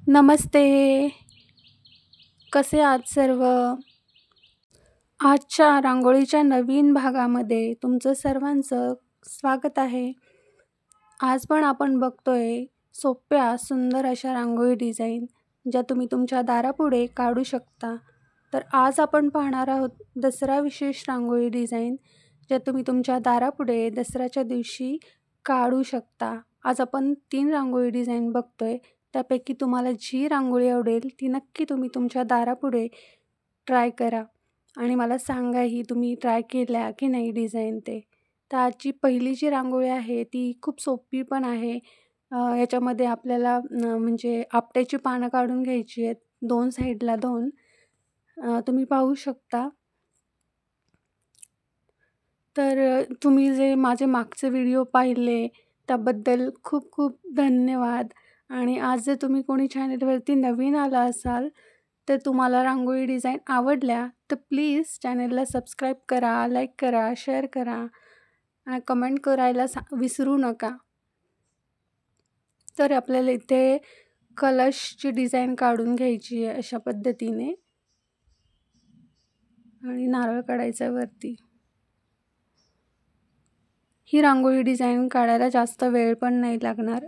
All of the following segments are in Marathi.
नमस्ते. कसे आहात सर्व? आजच्या रांगोळीच्या नवीन भागामध्ये तुमचं सर्वांचं स्वागत आहे. आज पण आपण बघतोय सोप्या, सुंदर अशा रांगोळी डिझाईन ज्या तुम्ही तुमच्या दारापुढे काढू शकता. तर आज आपण पाहणार आहोत दसरा विशेष रांगोळी डिझाईन ज्या तुम्ही तुमच्या दारापुढे दसऱ्याच्या दिवशी काढू शकता. आज आपण 3 रांगोळी डिझाईन बघतोय. त्यापैकी तुम्हाला जी रांगोळी आवडेल ती नक्की तुम्ही तुमच्या दारापुढे ट्राय करा आणि मला सांगा ही तुम्ही ट्राय केल्या की नाही डिझाईन ते. तर आजची पहिली जी रांगोळी आहे ती खूप सोपी पण आहे. याच्यामध्ये आपल्याला म्हणजे आपट्याची पानं काढून घ्यायची आहेत 2 साईडला 2. तुम्ही पाहू शकता. तर तुम्ही जे माझे मागचे व्हिडिओ पाहिले त्याबद्दल खूप खूप धन्यवाद. आणि आज जर तुम्ही कोणी चॅनेलवरती नवीन आला असाल, तर तुम्हाला रांगोळी डिझाईन आवडल्या, तर प्लीज चॅनेलला सबस्क्राईब करा, लाईक करा, शेअर करा आणि कमेंट करायला विसरू नका. तर आपल्याला इथे कलशची डिझाईन काढून घ्यायची आहे अशा पद्धतीने आणि नारळ काढायचा वरती. ही रांगोळी डिझाईन काढायला जास्त वेळ पण नाही लागणार.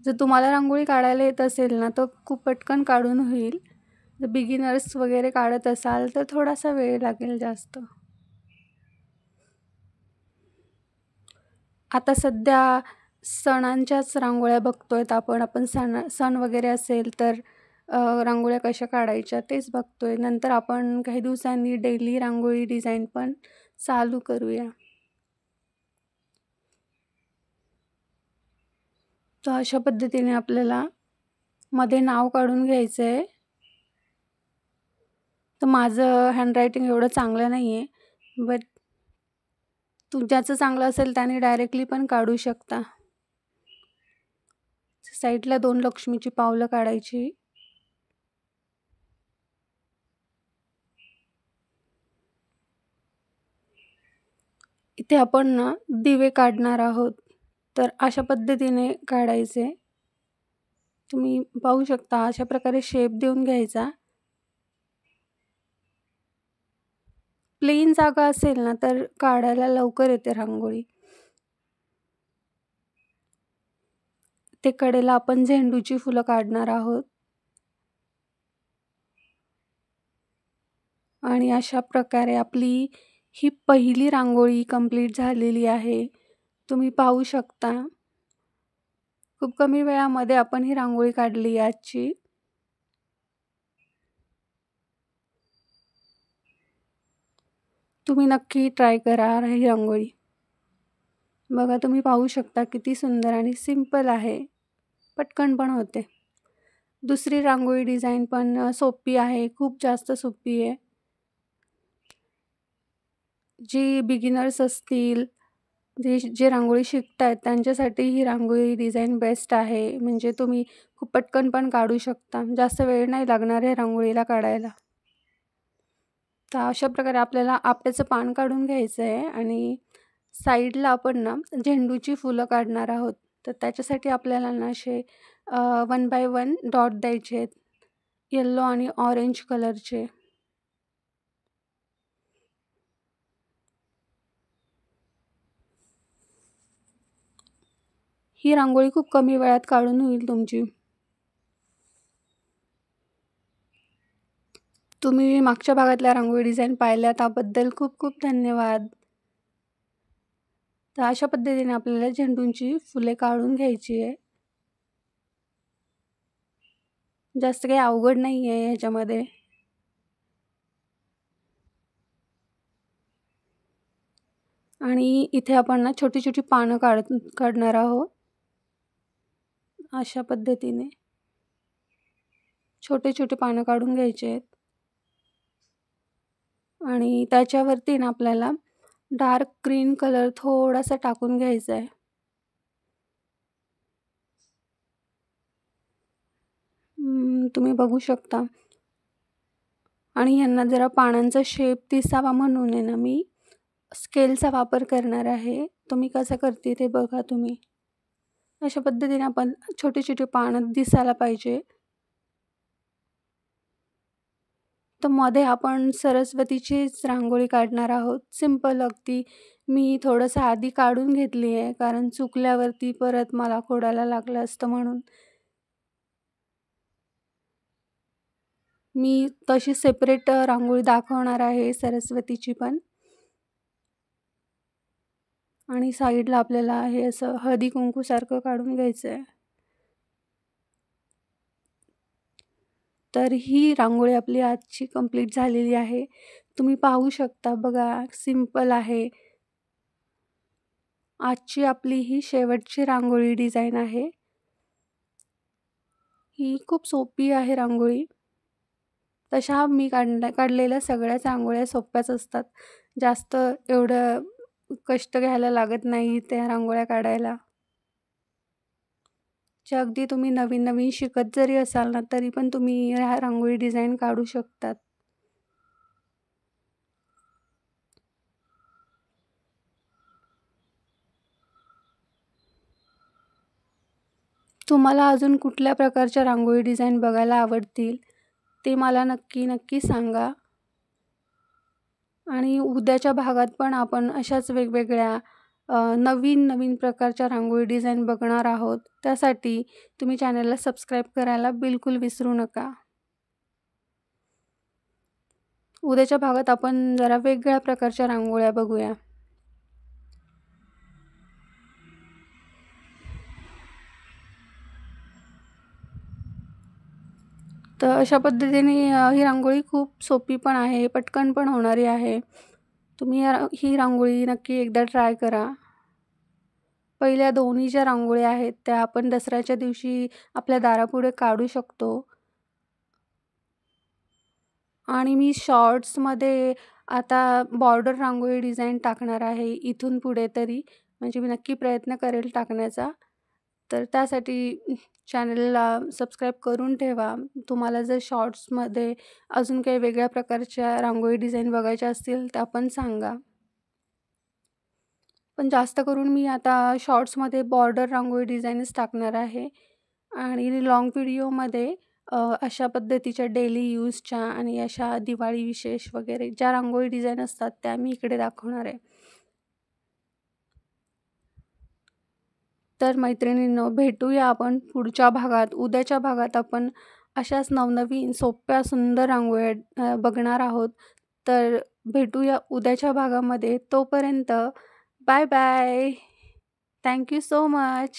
जर तुम्हाला रांगोळी काढायला येत असेल ना, तर खूप पटकन काढून होईल. जर बिगिनर्स वगैरे काढत असाल, तर थोडासा वेळ लागेल जास्त. आता सध्या सणांच्याच रांगोळ्या बघतोय आपण. सण वगैरे असेल तर रांगोळ्या कशा काढायच्या तेच बघतोय. नंतर आपण काही दिवसांनी डेली रांगोळी डिझाईन पण चालू करूया. तर अशा पद्धतीने आपल्याला मध्ये नाव काढून घ्यायचं आहे. तर माझं हँडरायटिंग एवढं चांगलं नाही आहे, बट ज्याचं चांगलं असेल त्याने डायरेक्टली पण काढू शकता. साईडला 2 लक्ष्मीची पावलं काढायची. इथे आपण ना दिवे काढणार आहोत, तर अशा पद्धतीने काढायचे. तुम्ही पाहू शकता अशा प्रकारे शेप देऊन घ्यायचा. प्लेन जागा असेल ना, तर काढायला लवकर येते रांगोळी. ते कडेला आपण झेंडूची फुलं काढणार आहोत. आणि अशा प्रकारे आपली ही पहिली रांगोळी कंप्लीट झालेली आहे. तुम्ही पाहू शकता. खूप कमी वेळामध्ये आपण ही रांगोळी काढली आजची. तुम्ही नक्की ट्राय करा ही रांगोळी. बघा तुम्ही पाहू शकता किती सुंदर आणि सिंपल आहे. पटकन पण होते. दुसरी रांगोळी डिझाईन पण सोपी आहे, खूप जास्त सोपी आहे. जी बिगिनर्स असतील, जे रांगोळी शिकतायत त्यांच्यासाठी ही रांगोळी डिझाईन बेस्ट आहे. म्हणजे तुम्ही खूप पटकन पण काढू शकता. जास्त वेळ नाही लागणार आहे रांगोळीला काढायला. तर अशा प्रकारे आपल्याला आपट्याचं पान काढून घ्यायचं आहे आणि साईडला आपण ना झेंडूची फुलं काढणार आहोत. तर त्याच्यासाठी आपल्याला ना असे 1 बाय 1 डॉट द्यायचे आहेत. येलो आणि ऑरेंज कलरचे. ही रांगोळी खूप कमी वेळात काढून होईल तुमची. तुम्ही मागच्या भागातल्या रांगोळी डिझाईन पाहिल्या त्याबद्दल खूप खूप धन्यवाद. तर अशा पद्धतीने आपल्याला झेंडूची फुले काढून घ्यायची आहे. जास्त काही अवघड नाही आहे ह्याच्यामध्ये. आणि इथे आपण ना छोटी छोटी पानं काढणार आहोत. अशा पद्धतीने छोटे छोटे पानं काढून घ्यायचे आहेत. आणि त्याच्यावरती ना आपल्याला डार्क ग्रीन कलर थोडासा टाकून घ्यायचा आहे. तुम्ही बघू शकता. आणि यांना जरा पानांचा शेप दिसावा म्हणून आहे ना मी स्केलचा वापर करणार आहे. तो मी कसा करते ते बघा तुम्ही. अशा पद्धतीने आपण छोटे छोटे पानं दिसायला पाहिजे तर मध्ये आपण सरस्वतीचीच रांगोळी काढणार आहोत. सिंपल अगदी. मी थोडंसं आधी काढून घेतली आहे, कारण चुकल्यावरती परत मला खोडायला लागलं असतं म्हणून. मी तशी सेपरेट रांगोळी दाखवणार आहे सरस्वतीची पण. आणि साईडला आपल्याला हे असं हळदी-कुंकूसारखं काढून घ्यायचं आहे. तर ही रांगोळी आपली आजची कंप्लीट झालेली आहे. तुम्ही पाहू शकता बघा, सिंपल आहे. आजची आपली ही शेवटची रांगोळी डिझाइन आहे. ही खूप सोपी आहे रांगोळी. तशा मी काढलेल्या सगळ्याच रांगोळ्या सोप्याच असतात. जास्त एवढं कष्ट घ्यायला लागत नाही त्या रांगोळ्या काढायला. जे अगदी तुम्ही नवीन-नवीन शिकत जरी असाल ना, तरी पण तुम्ही ह्या रांगोळी डिझाइन काढू शकतात. तुम्हाला अजून कुठल्या प्रकारच्या रांगोळी डिझाइन बघायला आवडतील, ते मला नक्की सांगा. आणि उद्याच्या भागात पण आपण अशाच वेगवेगळ्या नवीन-नवीन प्रकारच्या रांगोळी डिझाइन बघणार आहोत. त्यासाठी तुम्ही चॅनलला सबस्क्राईब करायला बिलकुल विसरू नका. उद्याच्या भागात आपण जरा वेगळ्या प्रकारच्या रांगोळ्या बघूया. तर अशा पद्धतीने ही रांगोळी खूप सोपी पण आहे, पटकन पण होणारी आहे. तुम्ही ही रांगोळी नक्की एकदा ट्राय करा. पहिल्या दोन्ही ज्या रांगोळ्या आहेत, त्या आपण दसऱ्याच्या दिवशी आपल्या दारापुढे काढू शकतो. आणि मी शॉर्ट्समध्ये आता बॉर्डर रांगोळी डिझाइन टाकणार आहे इथून पुढे तरी. म्हणजे मी नक्की प्रयत्न करेल टाकण्याचा. तर त्यासाठी चॅनलला सबस्क्राईब करून ठेवा. तुम्हाला जर शॉर्ट्समध्ये अजून काही वेगळ्या प्रकारच्या रांगोळी डिझाइन बघायच्या असतील, त्या पण सांगा. पण जास्त करून मी आता शॉर्ट्समध्ये बॉर्डर रांगोळी डिझाईनच टाकणार आहे. आणि लाँग व्हिडिओमध्ये अशा पद्धतीच्या डेली यूजच्या आणि अशा दिवाळी विशेष वगैरे ज्या रांगोळी डिझाईन असतात, त्या मी इकडे दाखवणार आहे. तर मैत्रिणींनो, भेटूया आपण पुढच्या भागात. उद्याच्या भागात आपण अशाच नवनवीन सोप्या सुंदर रांगोळ्या बघणार आहोत. तर भेटूया उद्याच्या भागामध्ये. तोपर्यंत bye bye. Thank you so much.